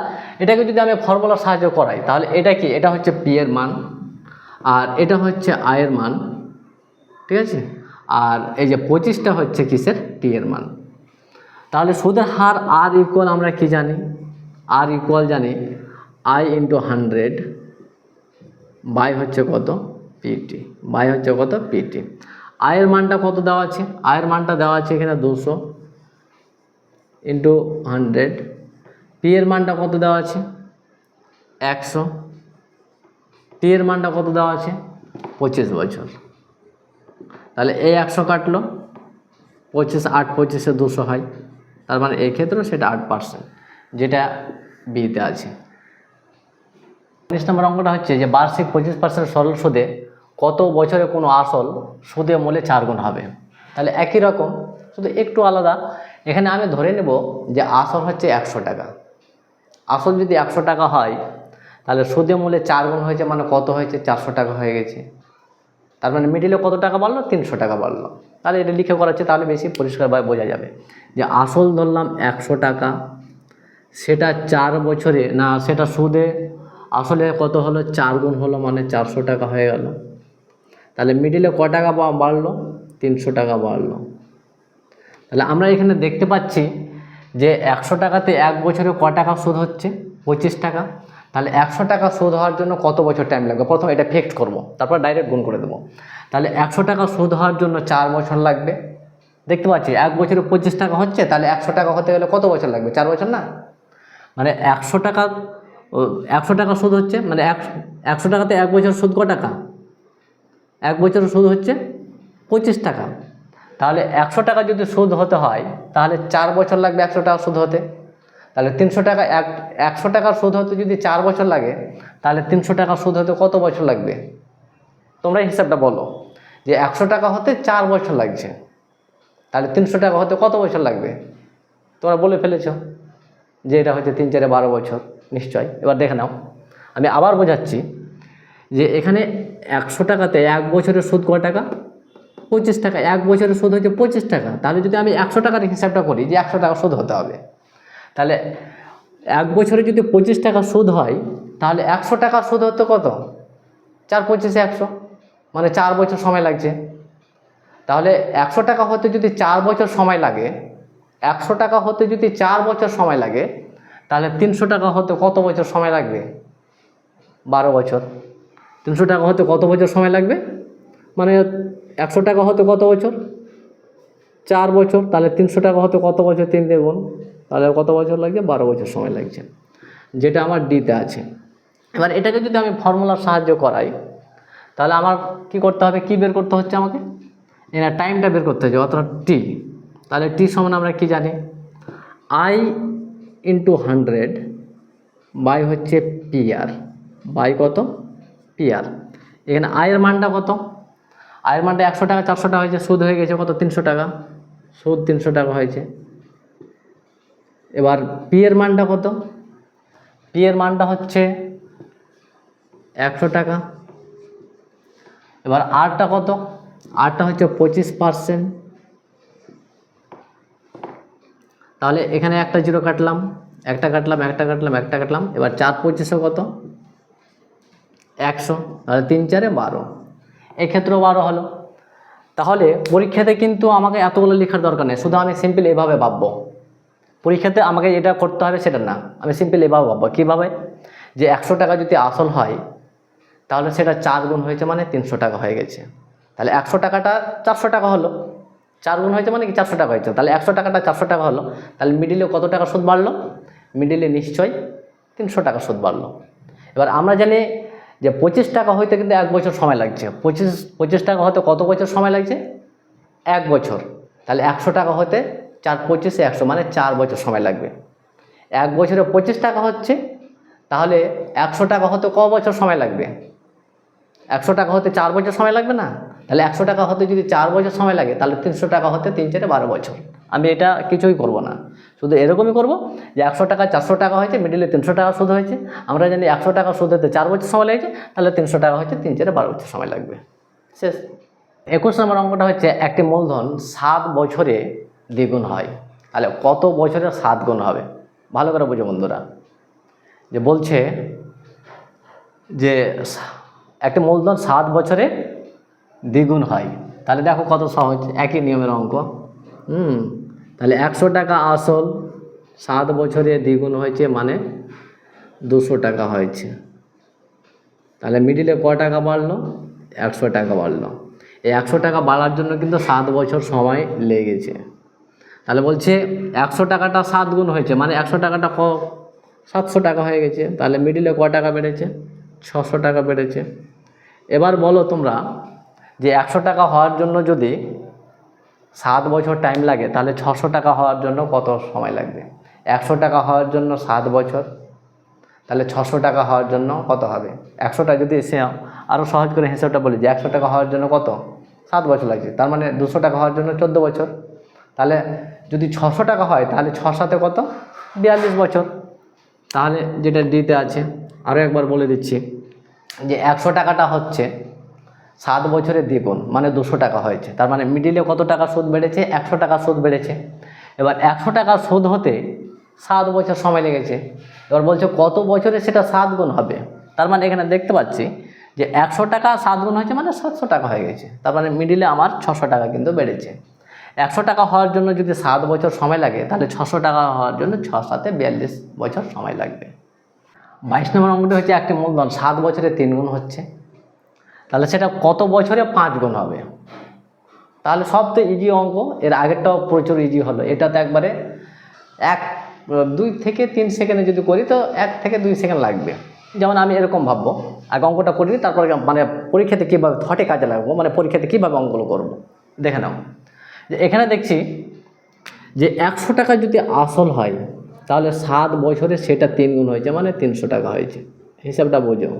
এটাকে যদি আমি ফর্মুলার সাহায্য করাই, তাহলে এটা কি, এটা হচ্ছে পি এর মান আর এটা হচ্ছে আয়ের মান, ঠিক আছে, আর এই যে 25টা হচ্ছে কিসের টি এর মান। তাহলে সুদের হার আর ইকুয়াল আমরা কি জানি, আর ইকুয়াল জানি আই ইন্টু 100 বাই হচ্ছে কত পিটি, বাই হচ্ছে কত পিটি। আয়ের মানটা কত দেওয়া আছে, আয়ের মানটা দেওয়া আছে এখানে 200 ইন্টু 100, পি এর মানটা কত দেওয়া আছে 100, টি এর মানটা কত দেওয়া আছে 25 বছর। তাহলে এই 100 কাটলো, 25 8 25-এ 200 হয়, তার মানে এক্ষেত্রেও সেটা 8%, যেটা বিতে আছে। 19 নম্বর অঙ্কটা হচ্ছে যে বার্ষিক 25% সরল সুদে কত বছরে কোনো আসল সুদে মূলে 4 গুণ হবে। তাহলে একই রকম, শুধু একটু আলাদা। এখানে আমি ধরে নেব যে আসল হচ্ছে 100 টাকা, আসল যদি 100 টাকা হয়, তাহলে সুদে মূলে 4 গুণ হয়েছে, মানে কত হয়েছে 400 টাকা হয়ে গেছে। তার মানে মিডিলে কত টাকা বাড়লো 300 টাকা বাড়লো। তাহলে এটা লিখে করাচ্ছে, তাহলে বেশি পরিষ্কারভাবে বোঝা যাবে যে আসল ধরলাম 100 টাকা, সেটা 4 বছরে না, সেটা সুদে আসলে কত হলো, 4 গুণ হলো, মানে 400 টাকা হয়ে গেল। তাহলে মিডিলে ক টাকা বাড়লো, 300 টাকা বাড়লো। তাহলে আমরা এখানে দেখতে পাচ্ছি যে 100 টাকাতে 1 বছরে ক টাকা সুদ হচ্ছে, 25 টাকা। তাহলে 100 টাকা সুদ হওয়ার জন্য কত বছর টাইম লাগবে, প্রথমে এটা ফিক্সড করব, তারপর ডাইরেক্ট গুণ করে দেবো। তাহলে 100 টাকা সুদ হওয়ার জন্য 4 বছর লাগবে। দেখতে পাচ্ছি 1 বছরে 25 টাকা হচ্ছে, তাহলে 100 টাকা হতে গেলে কত বছর লাগবে, 4 বছর না। মানে 100 টাকা সুদ হচ্ছে, মানে 100 টাকাতে 1 বছর সুদ ক টাকা, 1 বছর সুদ হচ্ছে 25 টাকা। তাহলে 100 টাকা যদি সুদ হতে হয় তাহলে 4 বছর লাগবে 100 টাকা সুদ হতে। তাহলে 300 টাকা 100 টাকার সুদ হতে যদি 4 বছর লাগে, তাহলে 300 টাকা সুদ হতে কত বছর লাগবে, তোমরা হিসাবটা বলো। যে 100 টাকা হতে 4 বছর লাগছে, তাহলে 300 টাকা হতে কত বছর লাগবে, তোমরা বলে ফেলেছ যে এটা হচ্ছে 3 4 12 বছর নিশ্চয়। এবার দেখে নাও, আমি আবার বোঝাচ্ছি যে এখানে 100 টাকাতে 1 বছরের সুদ কত টাকা, 25 টাকা। 1 বছরের সুদ হচ্ছে 25 টাকা। তাহলে যদি আমি 100 টাকার হিসাবটা করি যে 100 টাকা সুদ হতে হবে, তাহলে 1 বছরে যদি 25 টাকা সুদ হয়, তাহলে 100 টাকা সুদ হতে কত, 4 25 100, মানে 4 বছর সময় লাগছে। তাহলে 100 টাকা হতে যদি 4 বছর সময় লাগে, 100 টাকা হতে যদি 4 বছর সময় লাগে, তাহলে 300 টাকা হতে কত বছর সময় লাগবে, 12 বছর। 300 টাকা হতে কত বছর সময় লাগবে, মানে 100 টাকা হতে কত বছর, 4 বছর। তাহলে 300 টাকা হতে কত বছর, 3 দিয়ে গুণ, তাহলে কত বছর লাগছে, 12 বছর সময় লাগছে, যেটা আমার ডিতে আছে। এবার এটাকে যদি আমি ফর্মুলার সাহায্য করাই, তাহলে আমার কি করতে হবে, কি বের করতে হচ্ছে আমাকে, এখানে টাইমটা বের করতে হচ্ছে, অর্থাৎ টি। তাহলে টি সমান আমরা কি জানি, আই ইন্টু 100 বাই হচ্ছে পিআর, বাই কত, পিআর। এখানে আয়ের মানটা কত, আয়ের মানটা 100 টাকা, 400 টাকা হয়েছে, সুদ হয়ে গেছে কত, 300 টাকা, সুদ 300 টাকা হয়েছে। এবার পি এর মানটা কত, পি এর মানটা হচ্ছে 100 টাকা। এবার আরটা কত, আরটা হচ্ছে 25%। তাহলে এখানে একটা জিরো কাটলাম, একটা কাটলাম, একটা কাটলাম, একটা কাটলাম। এবার 4 25 কত, 100। তাহলে 3 4 12, এক্ষেত্রেও 12 হলো। তাহলে পরীক্ষাতে কিন্তু আমাকে এতগুলো লেখার দরকার নেই, শুধু আমি সিম্পল এভাবে ভাববো। পরীক্ষাতে আমাকে এটা করতে হবে সেটা না, আমি সিম্পল এভাবে ভাববো। কীভাবে, যে 100 টাকা যদি আসল হয়, তাহলে সেটা 4 গুণ হয়েছে, মানে 300 টাকা হয়ে গেছে। তাহলে 100 টাকাটা 400 টাকা হলো, 4 গুণ হয়েছে মানে কি 400 টাকা হয়েছে। তাহলে 100 টাকাটা 400 টাকা হলো। তাহলে মিডিলে কত টাকা সুদ বাড়লো, মিডিলে নিশ্চয়ই 300 টাকা সুদ বাড়লো। এবার আমরা জানি যে 25 টাকা হইতে কিন্তু 1 বছর সময় লাগছে। 25 টাকা হতে কত বছর সময় লাগছে, 1 বছর। তাহলে 100 টাকা হতে 4 25 100, মানে 4 বছর সময় লাগবে। 1 বছরে 25 টাকা হচ্ছে, তাহলে 100 টাকা হতে ক বছর সময় লাগবে, 100 টাকা হতে 4 বছর সময় লাগবে না। তাহলে 100 টাকা হতে যদি 4 বছর সময় লাগে, তাহলে 300 টাকা হতে 3 4 12 বছর। আমি এটা কিছুই করব না, শুধু এরকমই করব যে 100 টাকা 400 টাকা হয়েছে, মিডিলে 300 টাকা সুদ হয়েছে। আমরা জানি 100 টাকা সুদ হতে 4 বছর সময় লেগেছে, তাহলে 300 টাকা হচ্ছে 3 4 12 বছর সময় লাগবে। শেষ। 21 নম্বর অঙ্কটা হচ্ছে একটি মূলধন 7 বছরে দ্বিগুণ হয়। তাহলে কত বছরে 7 গুণ হবে, ভালো করে বুঝো বন্ধুরা। যে বলছে যে একটা মূলধন 7 বছরে দ্বিগুণ হয়। তাহলে দেখো কত সহজ, একই নিয়মের অঙ্ক। তাহলে 100 টাকা আসল 7 বছরে দ্বিগুণ হয়েছে, মানে 200 টাকা হয়েছে। তাহলে মিডিলে ক টাকা বাড়লো, 100 টাকা বাড়লো। এই 100 টাকা বাড়ার জন্য কিন্তু 7 বছর সময় লেগেছে। তাহলে বলছে 100 টাকাটা 7 গুণ হয়েছে, মানে 100 টাকাটা 700 টাকা হয়ে গেছে। তাহলে মিডিলে ক টাকা বেড়েছে, 600 টাকা বেড়েছে। এবার বলো তোমরা যে 100 টাকা হওয়ার জন্য যদি 7 বছর টাইম লাগে, তাহলে 600 টাকা হওয়ার জন্য কত সময় লাগবে। 100 টাকা হওয়ার জন্য 7 বছর, তাহলে 600 টাকা হওয়ার জন্য কত হবে। 100টা যদি সে আরও সহজ করে হিসাবটা বলি যে 100 টাকা হওয়ার জন্য কত, 7 বছর লাগছে, তার মানে 200 টাকা হওয়ার জন্য 14 বছর। তাহলে যদি 600 টাকা হয়, তাহলে 6 7 কত, 42 বছর। তাহলে যেটা ডিতে আছে, আরও একবার বলে দিচ্ছি যে 100 টাকাটা হচ্ছে 7 বছরের দ্বিগুণ, মানে 200 টাকা হয়েছে। তার মানে মিডিলে কত টাকা সুদ বেড়েছে, 100 টাকা সুদ বেড়েছে। এবার 100 টাকা সুদ হতে 7 বছর সময় লেগেছে। এবার বলছে কত বছরে সেটা 7 গুণ হবে। তার মানে এখানে দেখতে পাচ্ছি যে 100 টাকা 7 গুণ হয়েছে মানে 700 টাকা হয়ে গেছে। তার মানে মিডিলে আমার 600 টাকা কিন্তু বেড়েছে। 100 টাকা হওয়ার জন্য যদি 7 বছর সময় লাগে তাহলে 600 টাকা হওয়ার জন্য 6 7 42 বছর সময় লাগবে। 22 নম্বর অঙ্কটি হচ্ছে একটি মূলধন 7 বছরে 3 গুণ হচ্ছে, তাহলে সেটা কত বছরে 5 গুণ হবে? তাহলে সব তো ইজি অঙ্ক, এর আগেরটাও প্রচুর ইজি হলো। এটা তো একবারে 2 থেকে 3 সেকেন্ডে যদি করি তো 1 থেকে 2 সেকেন্ড লাগবে। যেমন আমি এরকম ভাববো, আগে অঙ্কটা করি তারপরে মানে পরীক্ষাতে কীভাবে থটে কাজে লাগবো, মানে পরীক্ষাতে কীভাবে অঙ্কগুলো করবো দেখে নাও। যে এখানে দেখছি যে 100 টাকা যদি আসল হয় তাহলে 7 বছরে সেটা 3 গুণ হয়েছে মানে 300 টাকা হয়েছে। হিসাবটা বোঝো,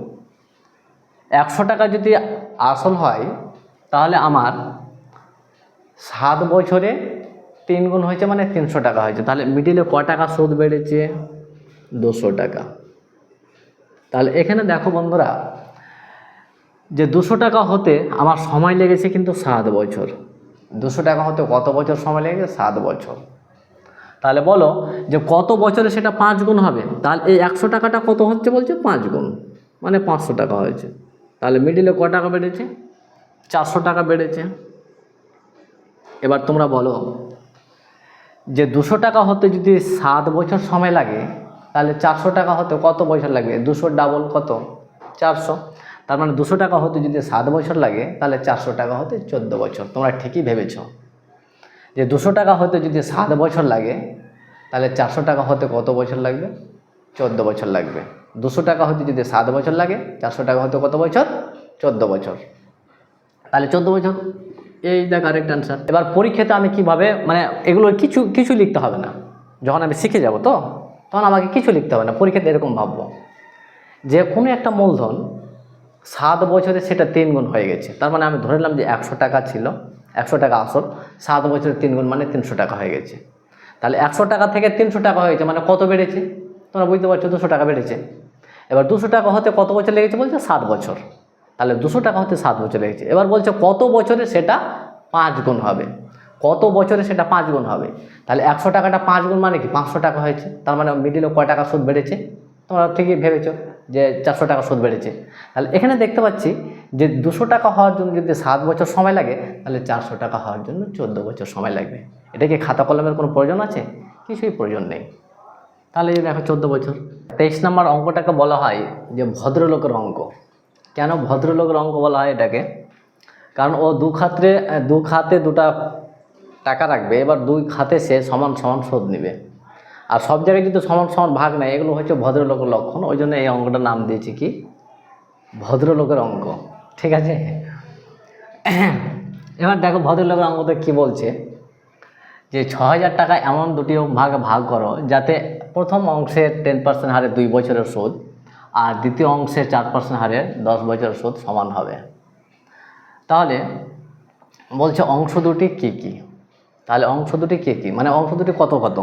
100 টাকা যদি আসল হয় তাহলে আমার 7 বছরে 3 গুণ হয়েছে মানে 300 টাকা হয়েছে। তাহলে মিডিলে ক টাকা সুদ বেড়েছে? 200 টাকা। তাহলে এখানে দেখো বন্ধুরা যে 200 টাকা হতে আমার সময় লেগেছে কিন্তু 7 বছর। 200 টাকা হতে কত বছর সময় লেগেছে? 7 বছর। তাহলে বলো যে কত বছরে সেটা 5 গুণ হবে? তাহলে এই 100 টাকাটা কত হচ্ছে বলছে? 5 গুণ, মানে 500 টাকা হয়েছে। তাহলে মিডিলে ক টাকা বেড়েছে? 400 টাকা বেড়েছে। এবার তোমরা বলো যে 200 টাকা হতে যদি 7 বছর সময় লাগে তাহলে 400 টাকা হতে কত বছর লাগবে? 200 ডাবল কত? 400। তার মানে 200 টাকা হতে যদি 7 বছর লাগে তাহলে 400 টাকা হতে 14 বছর। তোমরা ঠিকই ভেবেছ যে 200 টাকা হতে যদি 7 বছর লাগে তাহলে 400 টাকা হতে কত বছর লাগবে? 14 বছর লাগবে। 200 টাকা হতে যদি 7 বছর লাগে 400 টাকা হতে কত বছর? 14 বছর। তাহলে 14 বছর, এই দ্য কারেক্ট অ্যান্সার। এবার পরীক্ষাতে আমি কিভাবে, মানে এগুলো কিছু লিখতে হবে না, যখন আমি শিখে যাব তো তখন আমাকে কিছু লিখতে হবে না। পরীক্ষাতে এরকম ভাববো যে কোনো একটা মূলধন 7 বছরে সেটা 3 গুণ হয়ে গেছে। তার মানে আমি ধরে নিলাম যে 100 টাকা ছিল, 100 টাকা আসল, 7 বছরে 3 গুণ মানে 300 টাকা হয়ে গেছে। তাহলে 100 টাকা থেকে 300 টাকা হয়েছে মানে কত বেড়েছে? তোমরা বুঝতে পারছো, 200 টাকা বেড়েছে। এবার 200 টাকা হতে কত বছর লেগেছে বলছে? 7 বছর। তাহলে 200 টাকা হতে 7 বছর লেগেছে। এবার বলছে কত বছরে সেটা 5 গুণ হবে? কত বছরে সেটা 5 গুণ হবে? তাহলে 100 টাকাটা 5 গুণ মানে কি? 500 টাকা হয়েছে। তার মানে মিডিলে কয় টাকা সুদ বেড়েছে? তোমরা ঠিকই ভেবেছো যে 400 টাকা সুদ বেড়েছে। তাহলে এখানে দেখতে পাচ্ছি যে 200 টাকা হওয়ার জন্য যদি 7 বছর সময় লাগে তাহলে 400 টাকা হওয়ার জন্য 14 বছর সময় লাগবে। এটা কি খাতা কলমের কোনো প্রয়োজন আছে? কিছুই প্রয়োজন নেই। তাহলে এই দেখো 14 বছর। 23 নম্বর অঙ্কটাকে বলা হয় যে ভদ্রলোকের অঙ্ক। কেন ভদ্রলোকের অঙ্ক বলা হয় এটাকে? কারণ ও দু খাতে দুটা টাকা রাখবে, এবার 2 খাতে সে সমান সমান সুদ নেবে। আর সব জায়গায় কিন্তু সমান সমান ভাগ নেয়, এগুলো হচ্ছে ভদ্রলোকের লক্ষণ। ওই জন্য এই অঙ্কটার নাম দিয়েছি কি? ভদ্রলোকের অঙ্ক। ঠিক আছে, এবার দেখো ভদ্রলোকের অঙ্কতে কি বলছে যে 6000 টাকা এমন দুটি ভাগে ভাগ করো যাতে প্রথম অংশের 10% হারে 2 বছরের সুদ আর দ্বিতীয় অংশের 4% হারে 10 বছরের সুদ সমান হবে। তাহলে বলছে অংশ দুটি কী কী? তাহলে অংশ দুটি কী কী মানে অংশ দুটি কত কত?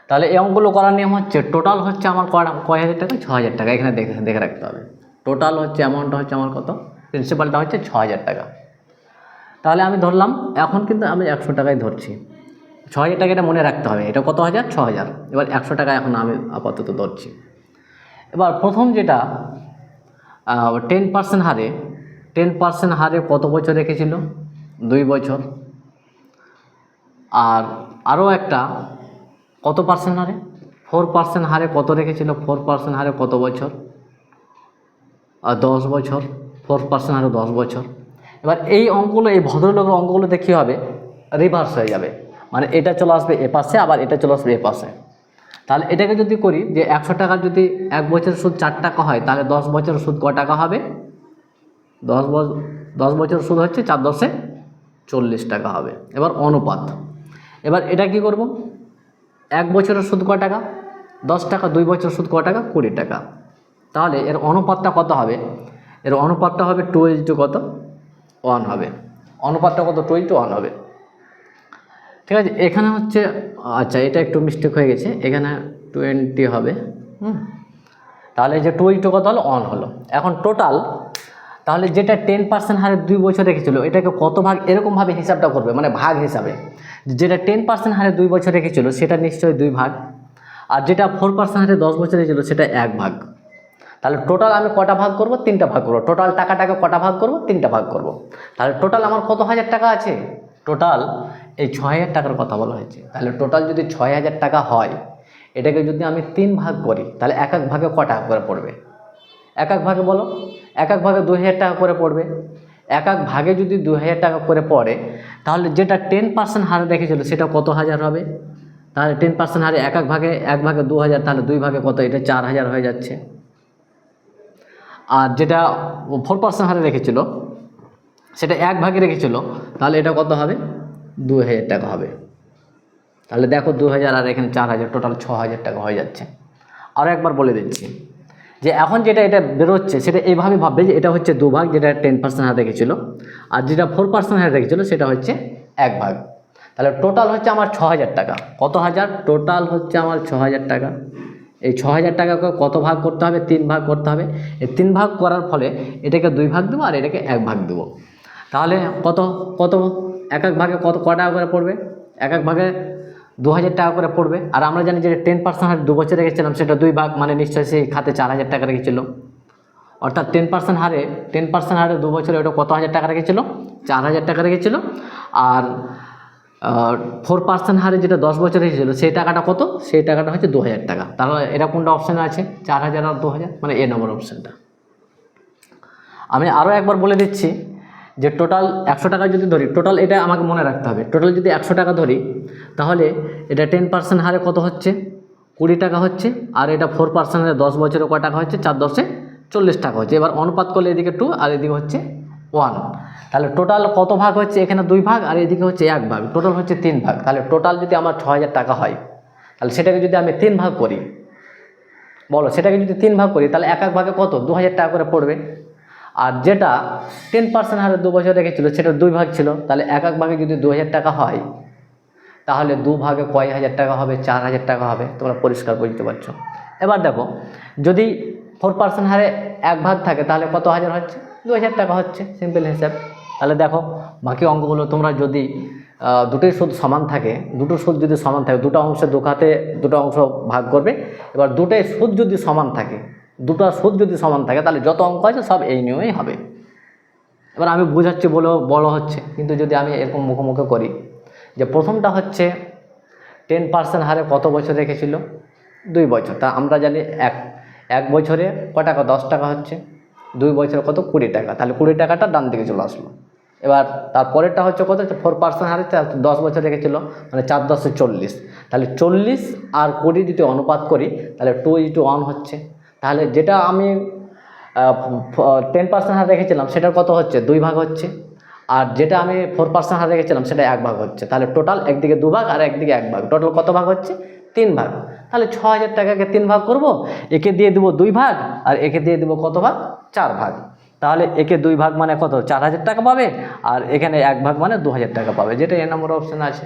তাহলে এই অঙ্কগুলো করার নিয়ম হচ্ছে টোটাল হচ্ছে আমার কয় হাজার টাকা? 6000 টাকা। এখানে দেখে রাখতে হবে টোটাল হচ্ছে অ্যামাউন্টটা হচ্ছে আমার কত? প্রিন্সিপালটা হচ্ছে 6000 টাকা। তাহলে আমি ধরলাম, এখন কিন্তু আমি 100 টাকায় ধরছি। 6000 টাকা এটা মনে রাখতে হবে, এটা কত হাজার? 6000। এবার 100 টাকা এখন আমি আপাতত ধরছি। এবার প্রথম যেটা 10% হারে কত বছর রেখেছিল? 2 বছর। আর আরও একটা কত পার্সেন্ট হারে? 4% হারে কত রেখেছিল? 4% হারে কত বছর? 10 বছর। 4% হারে 10 বছর। এবার এই অঙ্কগুলো, এই ভদ্রলোকের অঙ্কগুলোতে কী হবে? রিভার্স হয়ে যাবে, মানে এটা চলে আসবে এ পাশে, আবার এটা চলে আসবে এ পাশে। তাহলে এটাকে যদি করি যে 100 টাকা যদি 1 বছরের সুদ 4 টাকা হয় তাহলে 10 বছরের সুদ ক টাকা হবে? 10 বছরের সুদ হচ্ছে 4 10 40 টাকা হবে। এবার অনুপাত, এবার এটা কি করব? 1 বছরের সুদ ক টাকা? 10 টাকা। 2 বছরের সুদ ক টাকা? 20 টাকা। তাহলে এর অনুপাতটা কত হবে? এর অনুপাতটা হবে 2:1 হবে। অনুপাতটা কত? 2:1 হবে। ঠিক আছে, এখানে হচ্ছে, আচ্ছা এটা একটু মিস্টেক হয়ে গেছে, এখানে 20 হবে। তাহলে যে 2:1 কত হলো? 1 হলো। এখন টোটাল, তাহলে যেটা 10% হারে 2 বছর রেখেছিল এটাকে কত ভাগ, এরকমভাবে হিসাবটা করবে, মানে ভাগ হিসাবে। যেটা 10% হারে 2 বছর রেখেছিল সেটা নিশ্চয়ই 2 ভাগ, আর যেটা 4% হারে 10 বছর রেখেছিল সেটা 1 ভাগ। তাহলে টোটাল আমি কটা ভাগ করব? 3টা ভাগ করব। টোটাল টাকাটাকে কটা ভাগ করব? 3টা ভাগ করব। তাহলে টোটাল আমার কত হাজার টাকা আছে? টোটাল এই 6,000 টাকার কথা বলা হয়েছে। তাহলে টোটাল যদি 6,000 টাকা হয়, এটাকে যদি আমি 3 ভাগ করি, তাহলে এক এক ভাগে ক টাকা করে পড়বে? এক এক ভাগে বলো। এক এক ভাগে 2,000 টাকা করে পড়বে। এক এক ভাগে যদি 2,000 টাকা করে পড়ে, তাহলে যেটা 10% হারে রেখেছিল সেটা কত হাজার হবে? তাহলে 10% হারে এক ভাগে 2,000, তাহলে 2 ভাগে কত? এটা 4,000 হয়ে যাচ্ছে। আর যেটা 4% হারে রেখেছিল সেটা এক ভাগে রেখেছিল, তাহলে এটা কত হবে? 2,000 টাকা হবে। তাহলে দেখো 2,000 আর এখানে 4,000, টোটাল 6,000 টাকা হয়ে যাচ্ছে। আরও একবার বলে দিচ্ছি যে এখন যেটা এটা বেরোচ্ছে সেটা এইভাবে ভাববে যে এটা হচ্ছে 2 ভাগ, যেটা 10% হারে রেখেছিল, আর যেটা 4% হারে রেখেছিল সেটা হচ্ছে 1 ভাগ। তাহলে টোটাল হচ্ছে আমার 6,000 টাকা। কত হাজার? টোটাল হচ্ছে আমার 6,000 টাকা। এই 6,000 টাকাকে কত ভাগ করতে হবে? 3 ভাগ করতে হবে। এই 3 ভাগ করার ফলে এটাকে 2 ভাগ দেবো আর এটাকে 1 ভাগ দেবো। তাহলে কত কত এক এক ভাগে ক টাকা করে পড়বে? এক এক ভাগে 2,000 টাকা করে পড়বে। আর আমরা জানি যে 10% হারে 2 বছর রেখেছিলাম, সেটা 2 ভাগ, মানে নিশ্চয়ই সেই খাতে 4,000 টাকা রেখেছিল। অর্থাৎ 10% হারে 2 বছরে ওটা কত হাজার টাকা রেখেছিল? 4,000 টাকা রেখেছিল। আর 4% হারে যেটা 10 বছর রেখেছিল সেই টাকাটা কত? সেই টাকাটা হচ্ছে 2,000 টাকা। তাহলে এটা কোনটা অপশানে আছে? 4,000 আর 2,000, মানে এ নম্বর অপশানটা। আমি আরও একবার বলে দিচ্ছি যে টোটাল 100 টাকা যদি ধরি, টোটাল এটা আমাকে মনে রাখতে হবে, টোটাল যদি 100 টাকা ধরি তাহলে এটা 10% হারে কত হচ্ছে? 20 টাকা হচ্ছে। আর এটা 4% হারে 10 বছরে কয় টাকা হচ্ছে? 4 10 40 টাকা হচ্ছে। এবার অনুপাত করলে এদিকে 2 আর এদিকে হচ্ছে 1। তাহলে টোটাল কত ভাগ হচ্ছে? এখানে 2 ভাগ আর এদিকে হচ্ছে 1 ভাগ, টোটাল হচ্ছে 3 ভাগ। তাহলে টোটাল যদি আমার 6,000 টাকা হয়, তাহলে সেটাকে যদি আমি 3 ভাগ করি, বলো সেটাকে যদি 3 ভাগ করি, তাহলে এক এক ভাগে কত? 2,000 টাকা করে পড়বে। আর যেটা 10% হারে 2 বছর রেখেছিল সেটা 2 ভাগ ছিল, তাহলে এক এক ভাগে যদি 2,000 টাকা হয়, তাহলে 2 ভাগে কয় হাজার টাকা হবে? 4,000 টাকা হবে। তোমরা পরিষ্কার বুঝতে পারছো। এবার দেখো, যদি 4% হারে 1 ভাগ থাকে তাহলে কত হাজার হচ্ছে? 2,000 টাকা হচ্ছে, সিম্পল হিসাব। তাহলে দেখো বাকি অঙ্কগুলো তোমরা যদি দুটোই সুদ সমান থাকে, দুটো সুদ যদি সমান থাকে, দুটো অংশে দু খাতে দুটো অংশ ভাগ করবে। এবার দুটোই সুদ যদি সমান থাকে, দুটো সুদ যদি সমান থাকে, তাহলে যত অঙ্ক আছে সব এই নিয়মেই হবে। এবার আমি বোঝাচ্ছি বলেও বড় হচ্ছে, কিন্তু যদি আমি এরকম মুখোমুখি করি যে প্রথমটা হচ্ছে 10% হারে কত বছর রেখেছিল? 2 বছর। তা আমরা জানি এক বছরে ক টাকা? 10 টাকা হচ্ছে। 2 বছরে কত? 20 টাকা। তাহলে 20 টাকাটা ডান দিকে চলে আসলো। এবার তারপরেরটা হচ্ছে কত? 4% হারে 10 বছর রেখেছিল, মানে 4 10 40। তাহলে 40 আর 20 যদি অনুপাত করি, তাহলে 2:1 হচ্ছে। তাহলে যেটা আমি 10% হারে রেখেছিলাম সেটার কত হচ্ছে? 2 ভাগ হচ্ছে। আর যেটা আমি 4% হারে রেখেছিলাম সেটা 1 ভাগ হচ্ছে। তাহলে টোটাল একদিকে 2 ভাগ আর একদিকে 1 ভাগ, টোটাল কত ভাগ হচ্ছে? 3 ভাগ। তাহলে 6,000 টাকাকে 3 ভাগ করব, একে দিয়ে দেবো 2 ভাগ আর একে দিয়ে দেবো কত ভাগ? 4 ভাগ। তাহলে একে 2 ভাগ মানে কত? 4,000 টাকা পাবে, আর এখানে 1 ভাগ মানে 2,000 টাকা পাবে, যেটা এ নম্বর অপশান আছে।